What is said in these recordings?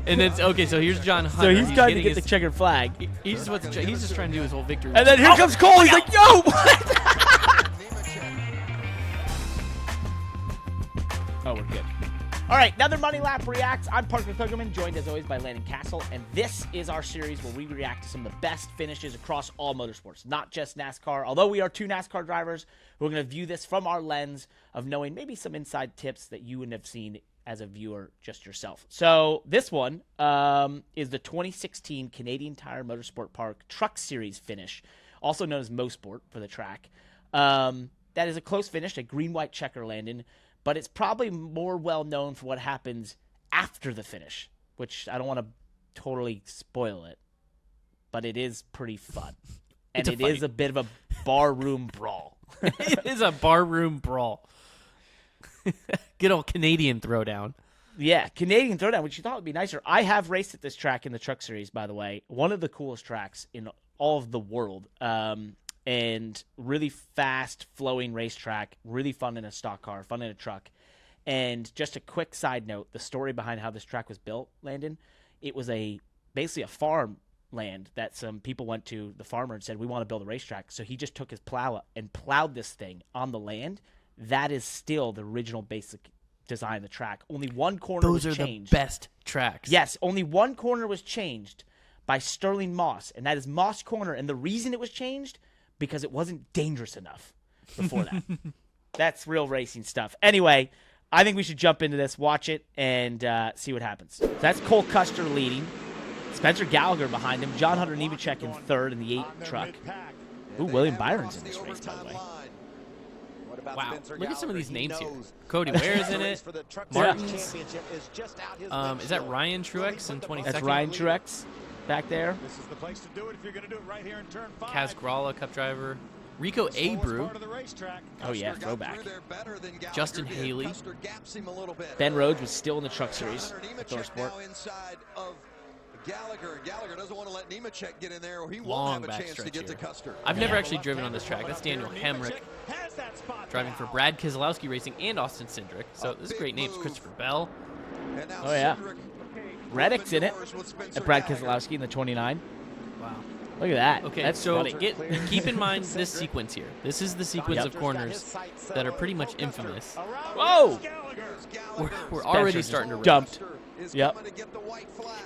And then, okay, so here's John So Hunter. he's trying to get his, the checkered flag. He's just trying to do his whole victory. And then here comes Cole. He's like, yo, what? Oh, we're good. All right, another Money Lap Reacts. I'm Parker Kligerman, joined as always by Landon Cassill, and this is our series where we react to some of the best finishes across all motorsports, not just NASCAR. Although we are two NASCAR drivers, we're going to view this from our lens of knowing maybe some inside tips that you wouldn't have seen as a viewer just yourself. So this one is the 2016 Canadian Tire Motorsport Park Truck Series finish, also known as Mosport for the track. That is a close finish, a green-white checker, Landon. But it's probably more well-known for what happens after the finish, which I don't want to totally spoil it, but it is pretty fun. And it is a bit of a barroom brawl. It is a barroom brawl. Good old Canadian throwdown. Yeah, Canadian throwdown, which you thought would be nicer. I have raced at this track in the Truck Series, by the way. One of the coolest tracks in all of the world. And really fast flowing racetrack, really fun in a stock car, fun in a truck. And just a quick side note, the story behind how this track was built, Landon, it was basically a farmland that some people went to the farmer and said, we want to build a racetrack. So he just took his plow and plowed this thing on the land. That is still the original basic design of the track. Only one corner was changed. Those are the best tracks. Yes, only one corner was changed by Sterling Moss, and that is Moss Corner. And the reason it was changed, because it wasn't dangerous enough before that. That's real racing stuff. Anyway, I think we should jump into this, watch it, and see what happens. So that's Cole Custer leading. Spencer Gallagher behind him. John Hunter Nemechek in third in the 8 truck. Ooh, William Byron's in this race, by the way. Wow, look at some of these names here. Cody Ware is in it. Martins. Is that Ryan Truex in 22nd? That's Ryan Truex back there. This is the place to do it if you're going to do it right here in turn 5. Kaz Gralla, Cup driver. Rico Abreu. Oh, yeah, throwback. Justin Haley. Ben Rhodes was still in the Truck Series at Motorsport. Gallagher doesn't want to let Nemechek get in there, or he Long won't have a chance to get to Custer. I've never actually driven on this track. That's Daniel Hemrick, driving for Brad Keselowski Racing and Austin Cindric. So this is great names. Christopher Bell. Oh, yeah. Reddick's in it at Brad Keselowski in the 29. Wow. Look at that. Okay, that's so funny. keep in mind this sequence here. This is the sequence of corners that are pretty much infamous. Whoa! We're already starting to dumped. Yep.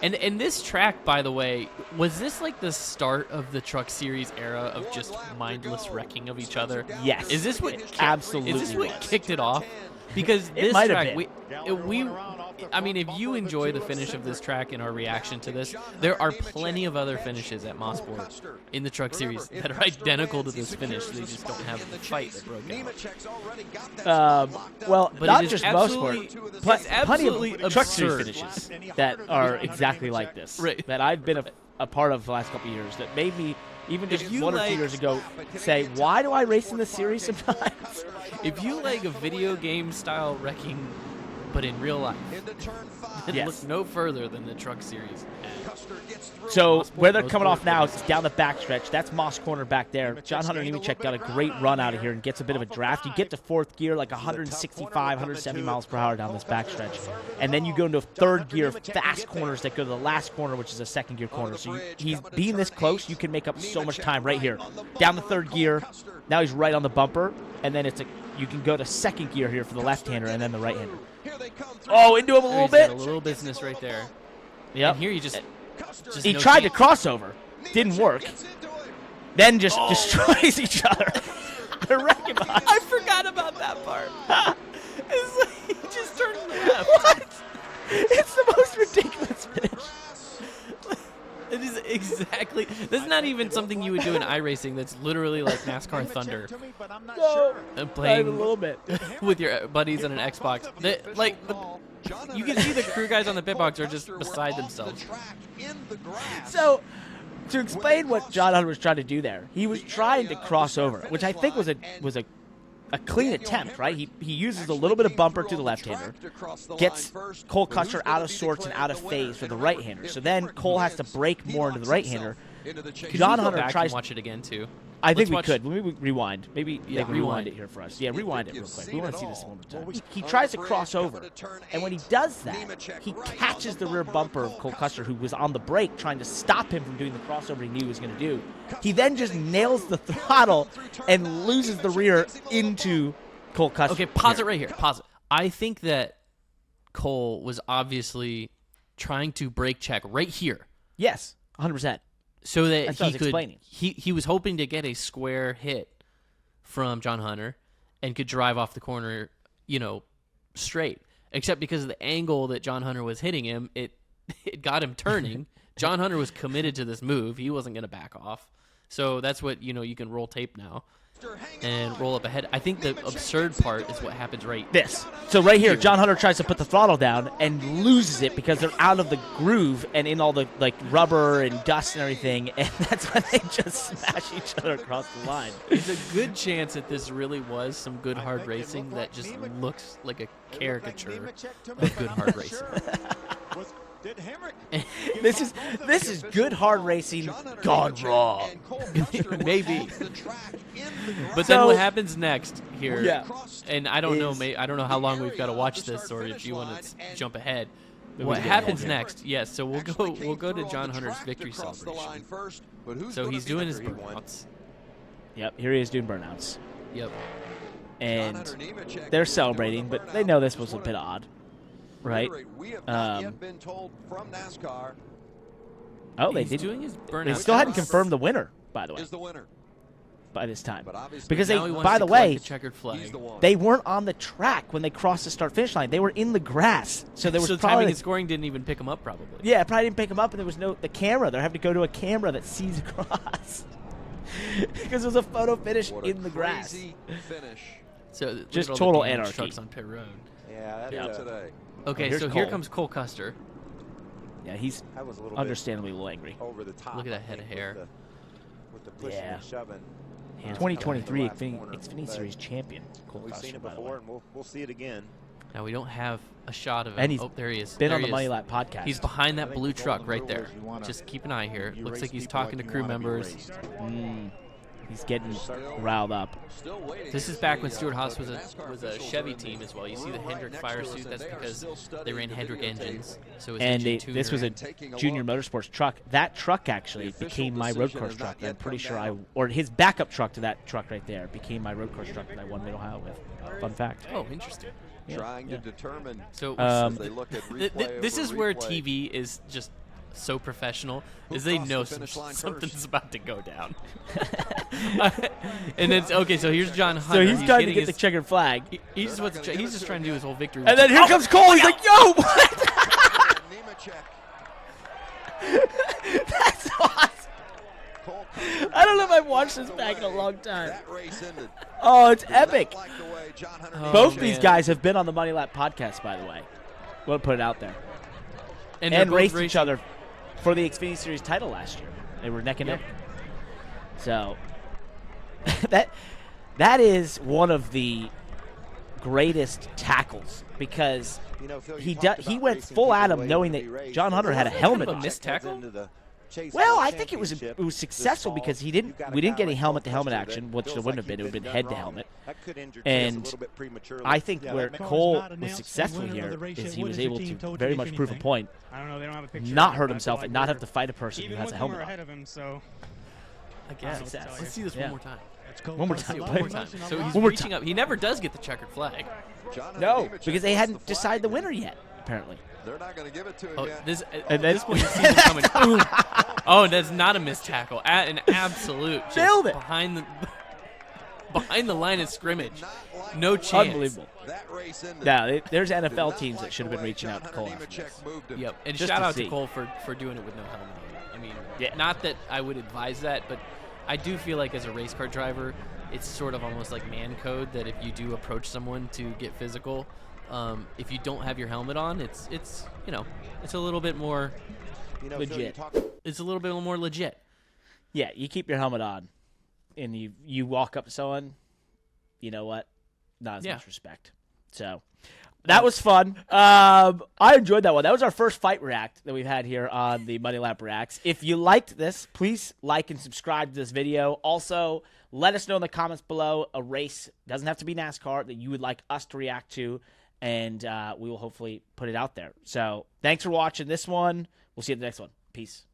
And this track, by the way, was this like the start of the Truck Series era of just mindless wrecking of each other? Yes. Is this what absolutely is this what kicked it off? Because this track, I mean, if you enjoy the finish of this track and our reaction to this, there are plenty of other finishes at Mosport in the Truck Series that are identical to this finish. They just don't have the fight that broke out. Well, but not just Mosport. Plenty of Truck Series absurd. finishes that are exactly like this. Right. That I've been a part of the last couple of years that made me, even just 1 or 2 years ago, say, why do I race in this series sometimes? If you like a video game style wrecking, but in real life, then look no further than the Truck Series. So where they're coming off now, it's down the backstretch. That's Moss Corner back there. John Hunter Nemechek got a great run out of here and gets a bit of a draft. You get to 4th gear, like 165, 170 miles per hour down this backstretch. And then you go into 3rd gear, fast corners that go to the last corner, which is a 2nd gear corner. So he's being this close, you can make up so much time right here. Down the 3rd gear, now he's right on the bumper, and then you can go to 2nd gear here for the left-hander and then the right-hander. Oh, into him a little bit. A little business right there. Yep. And here you just he tried to crossover. Didn't work. Then just destroys each other. They're wrecking behind. I forgot about that part. It's like he just turned left. What? It's the most ridiculous finish. It is exactly. That's not even something you would do in iRacing. That's literally like NASCAR Thunder. No, playing a little bit with your buddies on an Xbox. You can see the crew guys on the pit box are just beside themselves. So, to explain what John Hunter was trying to do there, he was trying to cross over, which I think was a clean attempt, right? He uses a little bit of bumper to the left-hander, gets Cole Custer out of sorts and out of phase for the right-hander. So then Cole has to brake more into the right-hander. John Hunter tries to watch it again too. I think we watch- could. Maybe we rewind. Maybe Yeah, they rewind rewind. it here for us. Yeah, rewind it real quick. We want to see this one more time. Well, He tries to cross over, and when he does that, he catches the rear bumper of Cole Custer, who was on the brake trying to stop him from doing the crossover he knew he was going to do. He then just nails the throttle and loses the rear into Cole Custer. Okay, pause it right here. Pause it. I think that Cole was obviously trying to brake check right here. Yes, 100%. So that That's what I he was could, explaining. he was hoping to get a square hit from John Hunter and could drive off the corner, straight. Except because of the angle that John Hunter was hitting him, it got him turning. John Hunter was committed to this move. He wasn't going to back off. So that's what, you can roll tape now and roll up ahead. I think the absurd part is what happens right This. So right here, John Hunter tries to put the throttle down and loses it because they're out of the groove and in all the rubber and dust and everything, and that's when they just smash each other across the line. There's a good chance that this really was some good hard racing that just looks like a caricature of good hard racing. This is good hard racing gone wrong. Maybe. But then what happens next here? Yeah. And I don't know. I don't know how long we've got to watch this, or if you want to jump ahead. we What can go happens ahead. next? Yes. So we'll go to John Hunter's victory celebration. So he's doing his burnouts. Yep, here he is doing burnouts. Yep. And they're celebrating, but they know this was a bit odd. Right? We have not yet been told from NASCAR Oh, they He's did. doing his burnout. They still hadn't confirmed the winner, by the way, is the winner. by this time. But obviously Because Now he they, wants by to the collect way, the checkered flag. he's the one. they weren't on the track when they crossed the start-finish line. They were in the grass. So there was So probably timing and scoring didn't even pick him up, probably. yeah, probably didn't pick them up, and there was the camera. They're having to go to a camera that sees across because there was a photo finish What a in the grass. crazy finish. So look Just at all total the damaged anarchy. trucks on pit road. Yeah, Here that's today. Okay, here's so here Cole. comes Cole Custer. Yeah, he's that was a little understandably a little angry. bit over the top. Look at that I head of think, hair. With the pushing Yeah. and shoving. 2023 Last corner. Xfinity But Series champion. Cole We've Custer, seen it by the way. before, and we'll see it again. Now we don't have a shot of him. And he's oh, there he is. Been There on the he Money is. Lap podcast. He's behind I that think blue the truck golden right rule there. is you wanna- Just keep an eye here. you Looks race like he's people talking like to you crew wanna be members. raced. He's getting riled up. Still waiting This to is back see, when Stuart Haas was the a NASCAR Chevy officials are team in as well. You see the room Hendrick right fire next to us, suit. and That's they are because still they studying ran the Hendrick videotape. engines. So his And engine this was a Taking a junior look. motorsports truck. That truck actually The official became my road decision course has not truck. I'm yet pretty come sure down. or his backup truck to that truck right there became my road course truck that I won Mid-Ohio with. Fun fact. Oh, interesting. Trying yeah. to determine So as they look at this replay is over where replay. TV is just so professional, Who is they crossed know the finish line something's first? about to go down. And it's okay. So here's John So Hunter. he's trying to getting get the his- checkered flag. He's just trying to do his whole victory. And then here comes Cole. He's like, yo, what? Nemechek. That's awesome. Cole I don't know if I've watched this back in a long time. That race ended. Oh, it's Did not epic. like the way John Hunter Oh, Both man. these guys have been on the Money Lap podcast, by the way. We'll put it out there. and they're And both raced each racing- other for the Xfinity Series title last year. They were neck and Yep. neck. So that is one of the greatest tackles because You know, Phil, he you talked he about went racing full people at the him way knowing they that race. John Hunter had a Wasn't that helmet kind of on. a missed tackle? Into the chase Well, for the I think it was championship successful this because he fall. didn't. You've got a We didn't guy get any like helmet to Cole helmet Custer action, that which there feels wouldn't like have been. It he'd would have been done head to wrong. helmet. That could injure And Chase a little bit prematurely. I think Yeah, where that car- Cole not was announced successful the winner of here the race is yet. he What was is your able team to told you very to much do, prove a anything? point, I don't know. They don't have a picture. not of hurt him, himself, but and not they're have to fight a person who even has with a him helmet or on. ahead of him. So I guess. Success. Let's see this Yeah. one more time. One more time. One more time. So he's One more reaching up. He never does get the checkered flag. John Hunter No, Nemechek because they wants hadn't the decided the flag. winner yet, apparently. They're not going to give it to him Oh, yet. this And at this point you see him coming. Boom. Oh, that's not a missed tackle. An absolute. Just Nailed it. Behind the line of scrimmage. Not like No the way chance. Unbelievable. That race ended. Now, there's Did NFL not teams like that should have the been way reaching out to John Cole Hunter after this. Nemechek moved him. Yep. And Just shout to out see. to Cole for doing it with no helmet on. I mean, Yeah. not that I would advise that, but I do feel like as a race car driver, it's sort of almost like man code that if you do approach someone to get physical, if you don't have your helmet on, it's it's a little bit more you know, Phil, you Legit. talk- it's a little bit more legit. Yeah, you keep your helmet on, and you walk up to someone. You know what? Not as Yeah. much respect. So, That was fun. I enjoyed that one. That was our first fight react that we've had here on the Money Lap Reacts. If you liked this, please like and subscribe to this video. Also, let us know in the comments below a race, doesn't have to be NASCAR, that you would like us to react to, and we will hopefully put it out there. So thanks for watching this one. We'll see you at the next one. Peace.